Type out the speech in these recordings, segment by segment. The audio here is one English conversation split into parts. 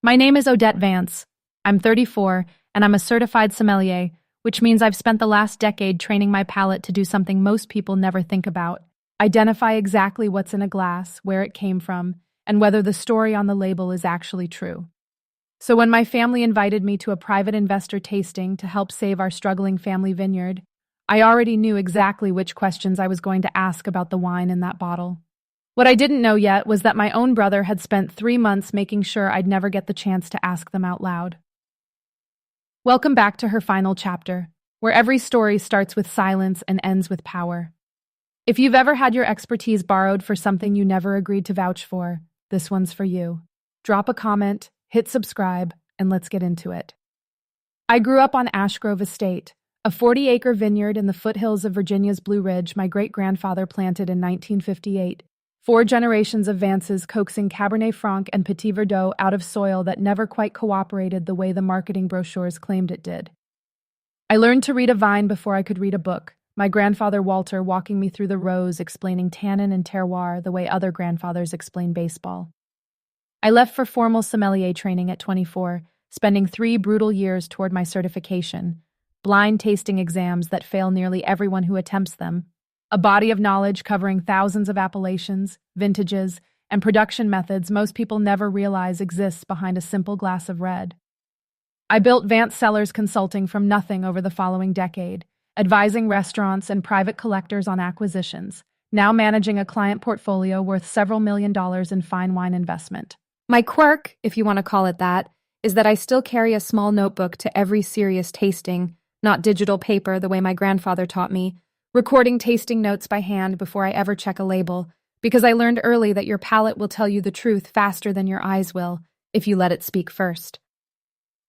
My name is Odette Vance. I'm 34, and I'm a certified sommelier, which means I've spent the last decade training my palate to do something most people never think about: identify exactly what's in a glass, where it came from, and whether the story on the label is actually true. So when my family invited me to a private investor tasting to help save our struggling family vineyard, I already knew exactly which questions I was going to ask about the wine in that bottle. What I didn't know yet was that my own brother had spent 3 months making sure I'd never get the chance to ask them out loud. Welcome back to her final chapter, where every story starts with silence and ends with power. If you've ever had your expertise borrowed for something you never agreed to vouch for, this one's for you. Drop a comment, hit subscribe, and let's get into it. I grew up on Ash Grove Estate, a 40-acre vineyard in the foothills of Virginia's Blue Ridge my great-grandfather planted in 1958. 4 generations of Vances coaxing Cabernet Franc and Petit Verdot out of soil that never quite cooperated the way the marketing brochures claimed it did. I learned to read a vine before I could read a book, my grandfather Walter walking me through the rows explaining tannin and terroir the way other grandfathers explain baseball. I left for formal sommelier training at 24, spending 3 brutal years toward my certification, blind tasting exams that fail nearly everyone who attempts them, a body of knowledge covering thousands of appellations, vintages, and production methods most people never realize exists behind a simple glass of red. I built Vance Cellars Consulting from nothing over the following decade, advising restaurants and private collectors on acquisitions, now managing a client portfolio worth several $1,000,000 in fine wine investment. My quirk, if you want to call it that, is that I still carry a small notebook to every serious tasting, not digital paper the way my grandfather taught me, recording tasting notes by hand before I ever check a label, because I learned early that your palate will tell you the truth faster than your eyes will, if you let it speak first.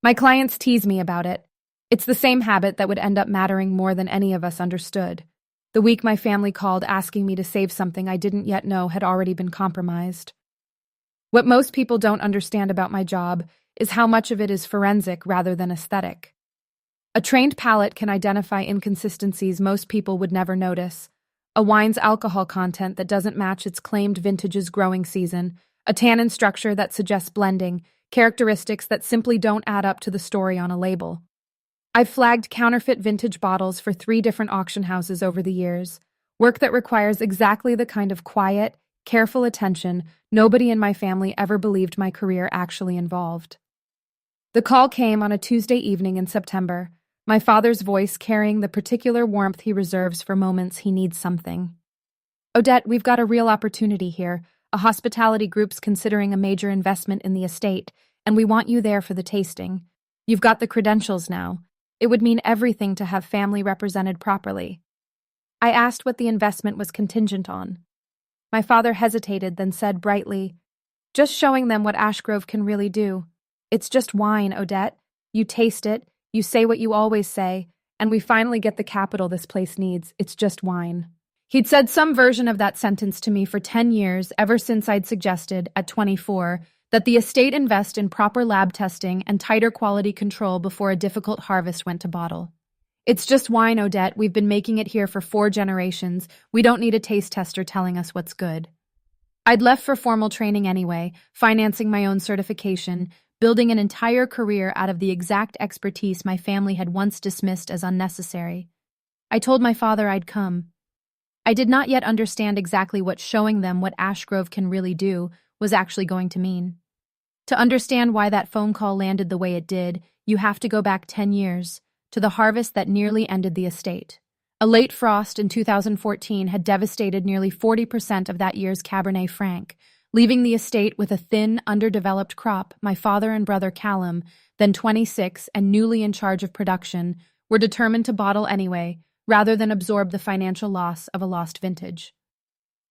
My clients tease me about it. It's the same habit that would end up mattering more than any of us understood. The week my family called asking me to save something I didn't yet know had already been compromised. What most people don't understand about my job is how much of it is forensic rather than aesthetic. A trained palate can identify inconsistencies most people would never notice: a wine's alcohol content that doesn't match its claimed vintage's growing season, a tannin structure that suggests blending, characteristics that simply don't add up to the story on a label. I've flagged counterfeit vintage bottles for 3 different auction houses over the years, work that requires exactly the kind of quiet, careful attention nobody in my family ever believed my career actually involved. The call came on a Tuesday evening in September, my father's voice carrying the particular warmth he reserves for moments he needs something. "Odette, we've got a real opportunity here. A hospitality group's considering a major investment in the estate, and we want you there for the tasting. You've got the credentials now. It would mean everything to have family represented properly." I asked what the investment was contingent on. My father hesitated, then said brightly, "Just showing them what Ash Grove can really do. It's just wine, Odette. You taste it, you say what you always say, and we finally get the capital this place needs. It's just wine." He'd said some version of that sentence to me for 10 years, ever since I'd suggested, at 24, that the estate invest in proper lab testing and tighter quality control before a difficult harvest went to bottle. "It's just wine, Odette. We've been making it here for 4 generations. We don't need a taste tester telling us what's good." I'd left for formal training anyway, financing my own certification, building an entire career out of the exact expertise my family had once dismissed as unnecessary. I told my father I'd come. I did not yet understand exactly what showing them what Ash Grove can really do was actually going to mean. To understand why that phone call landed the way it did, you have to go back 10 years, to the harvest that nearly ended the estate. A late frost in 2014 had devastated nearly 40% of that year's Cabernet Franc, leaving the estate with a thin, underdeveloped crop. My father and brother Callum, then 26 and newly in charge of production, were determined to bottle anyway, rather than absorb the financial loss of a lost vintage.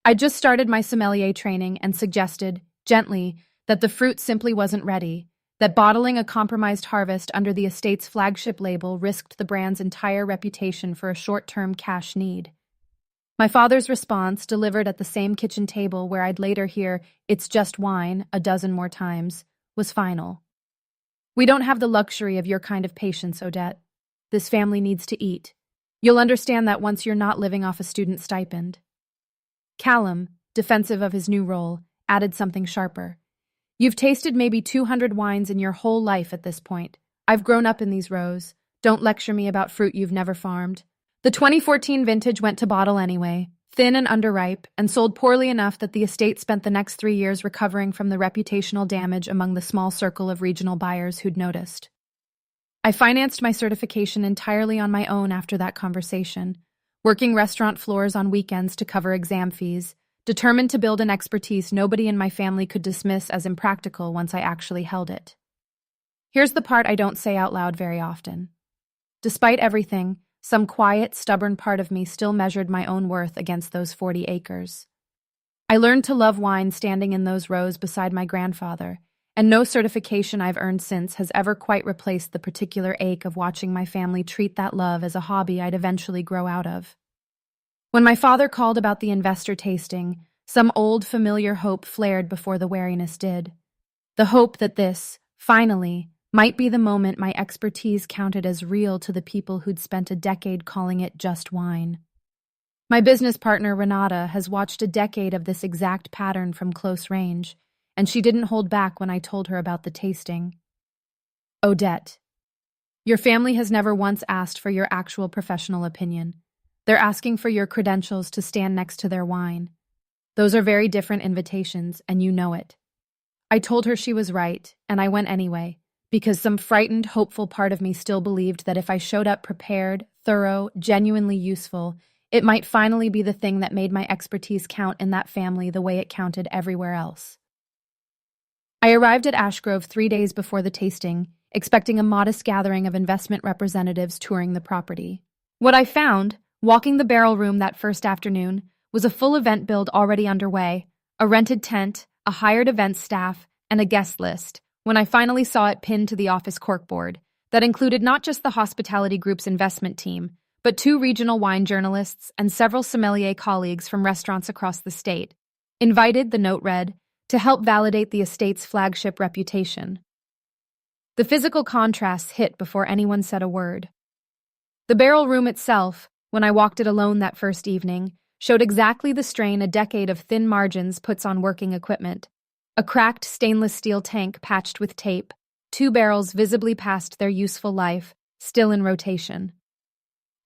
I just started my sommelier training and suggested, gently, that the fruit simply wasn't ready, that bottling a compromised harvest under the estate's flagship label risked the brand's entire reputation for a short-term cash need. My father's response, delivered at the same kitchen table where I'd later hear "it's just wine" a dozen more times, was final. "We don't have the luxury of your kind of patience, Odette. This family needs to eat. You'll understand that once you're not living off a student stipend." Callum, defensive of his new role, added something sharper. You've tasted maybe 200 wines in your whole life at this point. I've grown up in these rows. Don't lecture me about fruit you've never farmed. The 2014 vintage went to bottle anyway, thin and underripe, and sold poorly enough that the estate spent the next 3 years recovering from the reputational damage among the small circle of regional buyers who'd noticed. I financed my certification entirely on my own after that conversation, working restaurant floors on weekends to cover exam fees, determined to build an expertise nobody in my family could dismiss as impractical once I actually held it. Here's the part I don't say out loud very often. Despite everything, some quiet, stubborn part of me still measured my own worth against those 40 acres. I learned to love wine standing in those rows beside my grandfather, and no certification I've earned since has ever quite replaced the particular ache of watching my family treat that love as a hobby I'd eventually grow out of. When my father called about the investor tasting, some old familiar hope flared before the wariness did. The hope that this, finally, might be the moment my expertise counted as real to the people who'd spent a decade calling it just wine. My business partner, Renata, has watched a decade of this exact pattern from close range, and she didn't hold back when I told her about the tasting. Odette, your family has never once asked for your actual professional opinion. They're asking for your credentials to stand next to their wine. Those are very different invitations, and you know it. I told her she was right, and I went anyway, because some frightened, hopeful part of me still believed that if I showed up prepared, thorough, genuinely useful, it might finally be the thing that made my expertise count in that family the way it counted everywhere else. I arrived at Ashgrove 3 days before the tasting, expecting a modest gathering of investment representatives touring the property. What I found, walking the barrel room that first afternoon, was a full event build already underway, a rented tent, a hired events staff, and a guest list, when I finally saw it pinned to the office corkboard, that included not just the hospitality group's investment team, but 2 regional wine journalists and several sommelier colleagues from restaurants across the state. Invited, the note read, to help validate the estate's flagship reputation. The physical contrasts hit before anyone said a word. The barrel room itself, when I walked it alone that first evening, showed exactly the strain a decade of thin margins puts on working equipment. A cracked stainless steel tank patched with tape, 2 barrels visibly past their useful life, still in rotation.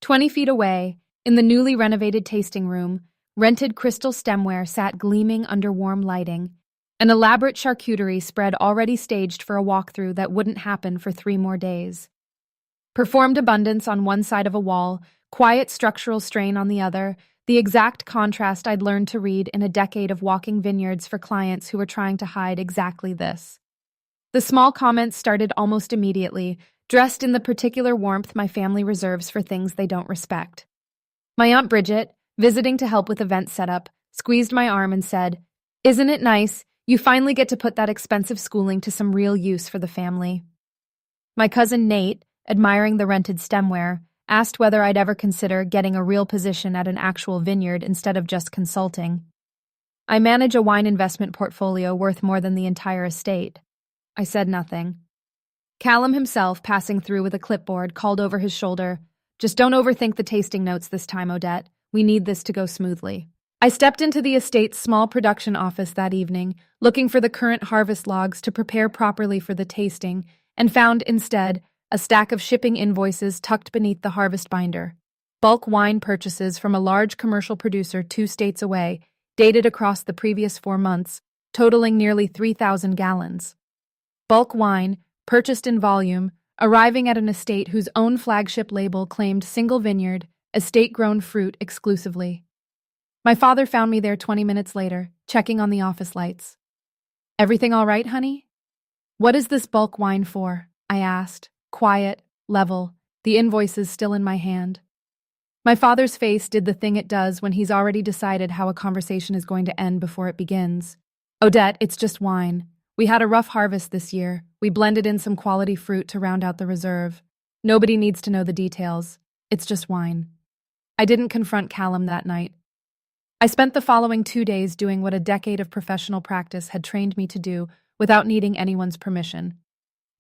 20 feet away, in the newly renovated tasting room, rented crystal stemware sat gleaming under warm lighting, an elaborate charcuterie spread already staged for a walkthrough that wouldn't happen for 3 more days. Performed abundance on one side of a wall, quiet structural strain on the other, the exact contrast I'd learned to read in a decade of walking vineyards for clients who were trying to hide exactly this. The small comments started almost immediately, dressed in the particular warmth my family reserves for things they don't respect. My Aunt Bridget, visiting to help with event setup, squeezed my arm and said, "Isn't it nice? You finally get to put that expensive schooling to some real use for the family." My cousin Nate, admiring the rented stemware, asked whether I'd ever consider getting a real position at an actual vineyard instead of just consulting. I manage a wine investment portfolio worth more than the entire estate. I said nothing. Callum himself, passing through with a clipboard, called over his shoulder, "Just don't overthink the tasting notes this time, Odette. We need this to go smoothly." I stepped into the estate's small production office that evening, looking for the current harvest logs to prepare properly for the tasting, and found instead a stack of shipping invoices tucked beneath the harvest binder. Bulk wine purchases from a large commercial producer 2 states away, dated across the previous 4 months, totaling nearly 3,000 gallons. Bulk wine, purchased in volume, arriving at an estate whose own flagship label claimed single vineyard, estate-grown fruit exclusively. My father found me there 20 minutes later, checking on the office lights. "Everything all right, honey?" "What is this bulk wine for?" I asked. Quiet, level, the invoices still in my hand. My father's face did the thing it does when he's already decided how a conversation is going to end before it begins. "Odette, it's just wine. We had a rough harvest this year. We blended in some quality fruit to round out the reserve. Nobody needs to know the details. It's just wine." I didn't confront Callum that night. I spent the following 2 days doing what a decade of professional practice had trained me to do without needing anyone's permission.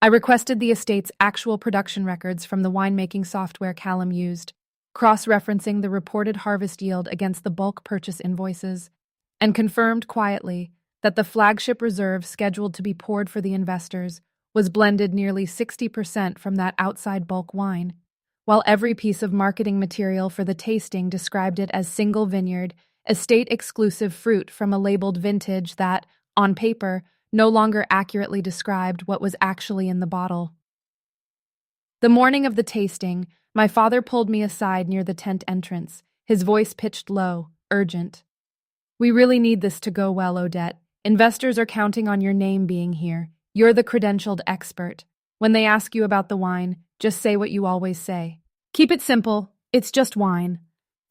I requested the estate's actual production records from the winemaking software Callum used, cross-referencing the reported harvest yield against the bulk purchase invoices, and confirmed quietly that the flagship reserve scheduled to be poured for the investors was blended nearly 60% from that outside bulk wine, while every piece of marketing material for the tasting described it as single vineyard, estate-exclusive fruit from a labeled vintage that, on paper, no longer accurately described what was actually in the bottle. The morning of the tasting, my father pulled me aside near the tent entrance, his voice pitched low, urgent. "We really need this to go well, Odette. Investors are counting on your name being here. You're the credentialed expert. When they ask you about the wine, just say what you always say. Keep it simple. It's just wine."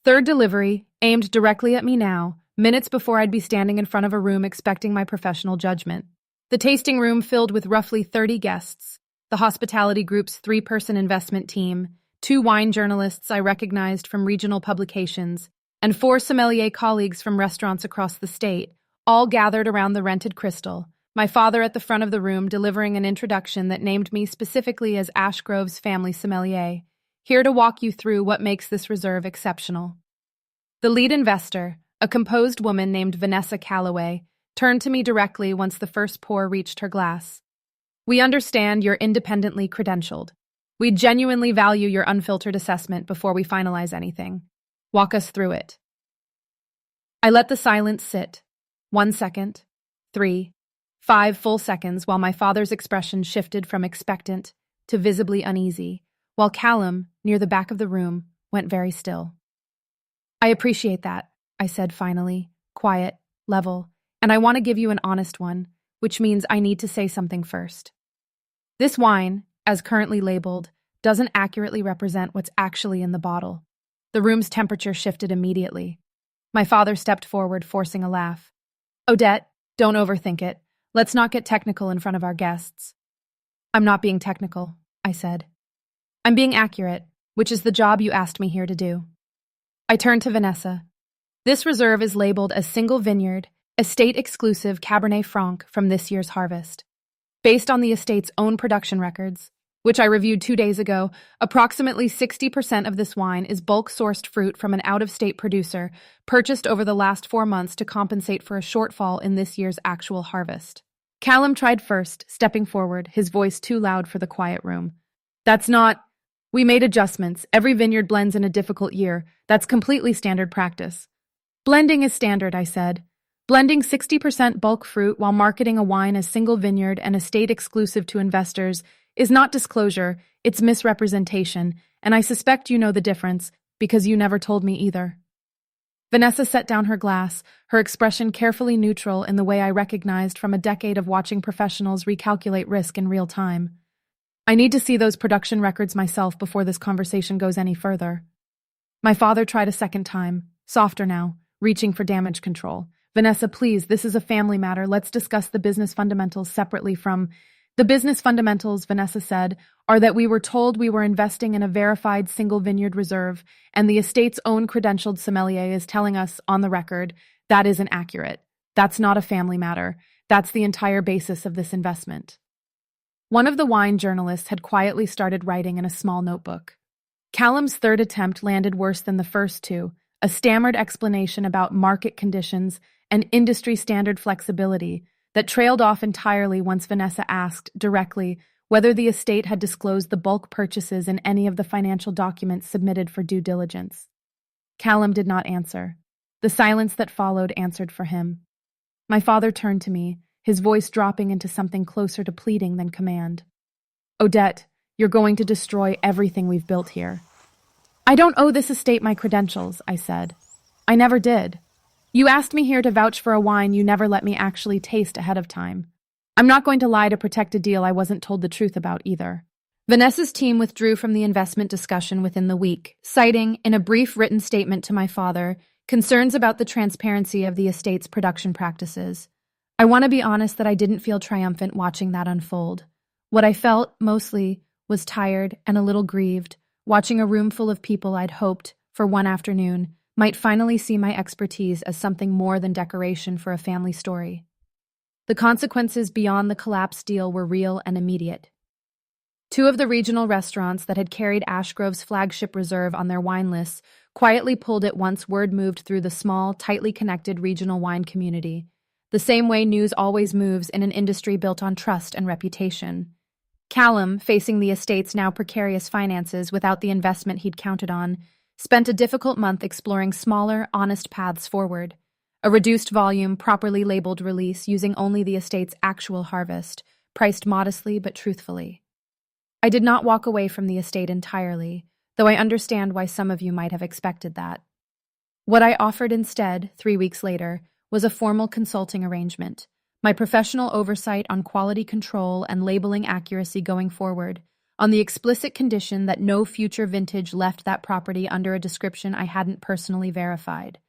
Third delivery, aimed directly at me now, minutes before I'd be standing in front of a room expecting my professional judgment. The tasting room filled with roughly 30 guests, the hospitality group's 3-person investment team, 2 wine journalists I recognized from regional publications, and 4 sommelier colleagues from restaurants across the state, all gathered around the rented crystal, my father at the front of the room delivering an introduction that named me specifically as Ashgrove's family sommelier, here to walk you through what makes this reserve exceptional. The lead investor, a composed woman named Vanessa Calloway, turned to me directly once the first pour reached her glass. "We understand you're independently credentialed. We genuinely value your unfiltered assessment before we finalize anything. Walk us through it." I let the silence sit. 1 second, 3, 5 full seconds while my father's expression shifted from expectant to visibly uneasy, while Callum, near the back of the room, went very still. "I appreciate that," I said finally, quiet, level, "and I want to give you an honest one, which means I need to say something first. This wine, as currently labeled, doesn't accurately represent what's actually in the bottle." The room's temperature shifted immediately. My father stepped forward, forcing a laugh. "Odette, don't overthink it. Let's not get technical in front of our guests." "I'm not being technical," I said. "I'm being accurate, which is the job you asked me here to do." I turned to Vanessa. "This reserve is labeled as single vineyard, estate-exclusive Cabernet Franc from this year's harvest. Based on the estate's own production records, which I reviewed 2 days ago, approximately 60% of this wine is bulk-sourced fruit from an out-of-state producer purchased over the last 4 months to compensate for a shortfall in this year's actual harvest." Callum tried first, stepping forward, his voice too loud for the quiet room. "That's not... We made adjustments. Every vineyard blends in a difficult year. That's completely standard practice." "Blending is standard," I said. "Blending 60% bulk fruit while marketing a wine as single vineyard and estate exclusive to investors is not disclosure, it's misrepresentation, and I suspect you know the difference, because you never told me either." Vanessa set down her glass, her expression carefully neutral in the way I recognized from a decade of watching professionals recalculate risk in real time. "I need to see those production records myself before this conversation goes any further." My father tried a second time, softer now, reaching for damage control. "Vanessa, please, this is a family matter. Let's discuss the business fundamentals separately from..." "The business fundamentals," Vanessa said, "are that we were told we were investing in a verified single vineyard reserve, and the estate's own credentialed sommelier is telling us, on the record, that isn't accurate. That's not a family matter. That's the entire basis of this investment." One of the wine journalists had quietly started writing in a small notebook. Callum's third attempt landed worse than the first 2, a stammered explanation about market conditions and industry standard flexibility that trailed off entirely once Vanessa asked, directly, whether the estate had disclosed the bulk purchases in any of the financial documents submitted for due diligence. Callum did not answer. The silence that followed answered for him. My father turned to me, his voice dropping into something closer to pleading than command. "Odette, you're going to destroy everything we've built here." "I don't owe this estate my credentials," I said. "I never did. You asked me here to vouch for a wine you never let me actually taste ahead of time. I'm not going to lie to protect a deal I wasn't told the truth about either." Vanessa's team withdrew from the investment discussion within the week, citing, in a brief written statement to my father, concerns about the transparency of the estate's production practices. I want to be honest that I didn't feel triumphant watching that unfold. What I felt, mostly, was tired and a little grieved, watching a room full of people I'd hoped, for one afternoon, might finally see my expertise as something more than decoration for a family story. The consequences beyond the collapsed deal were real and immediate. 2 of the regional restaurants that had carried Ashgrove's flagship reserve on their wine lists quietly pulled it once word moved through the small, tightly connected regional wine community. the same way news always moves in an industry built on trust and reputation. Callum, facing the estate's now precarious finances without the investment he'd counted on, spent a difficult month exploring smaller, honest paths forward. A reduced volume, properly labeled release using only the estate's actual harvest, priced modestly but truthfully. I did not walk away from the estate entirely, though I understand why some of you might have expected that. What I offered instead, 3 weeks later, was a formal consulting arrangement, my professional oversight on quality control and labeling accuracy going forward, on the explicit condition that no future vintage left that property under a description I hadn't personally verified.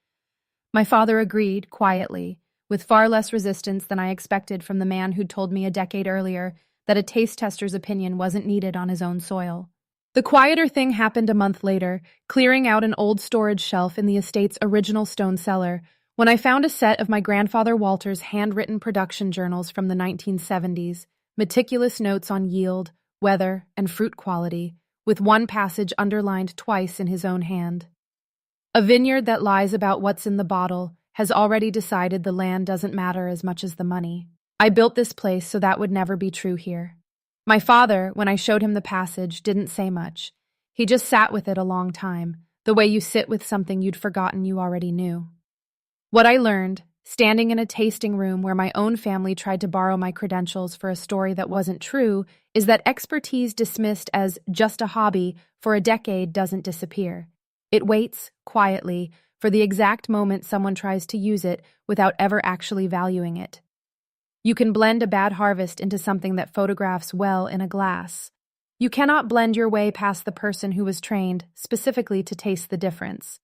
My father agreed, quietly, with far less resistance than I expected from the man who'd told me a decade earlier that a taste tester's opinion wasn't needed on his own soil. The quieter thing happened a month later, clearing out an old storage shelf in the estate's original stone cellar, when I found a set of my grandfather Walter's handwritten production journals from the 1970s, meticulous notes on yield, weather, and fruit quality, with one passage underlined twice in his own hand. A vineyard that lies about what's in the bottle has already decided the land doesn't matter as much as the money. I built this place so that would never be true here. My father, when I showed him the passage, didn't say much. He just sat with it a long time, the way you sit with something you'd forgotten you already knew. What I learned, standing in a tasting room where my own family tried to borrow my credentials for a story that wasn't true, is that expertise dismissed as just a hobby for a decade doesn't disappear. It waits, quietly, for the exact moment someone tries to use it without ever actually valuing it. You can blend a bad harvest into something that photographs well in a glass. You cannot blend your way past the person who was trained specifically to taste the difference.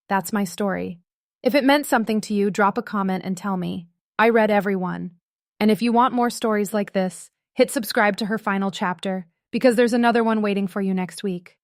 That's my story. If it meant something to you, drop a comment and tell me. I read every one. And if you want more stories like this, hit subscribe to her final chapter, because there's another one waiting for you next week.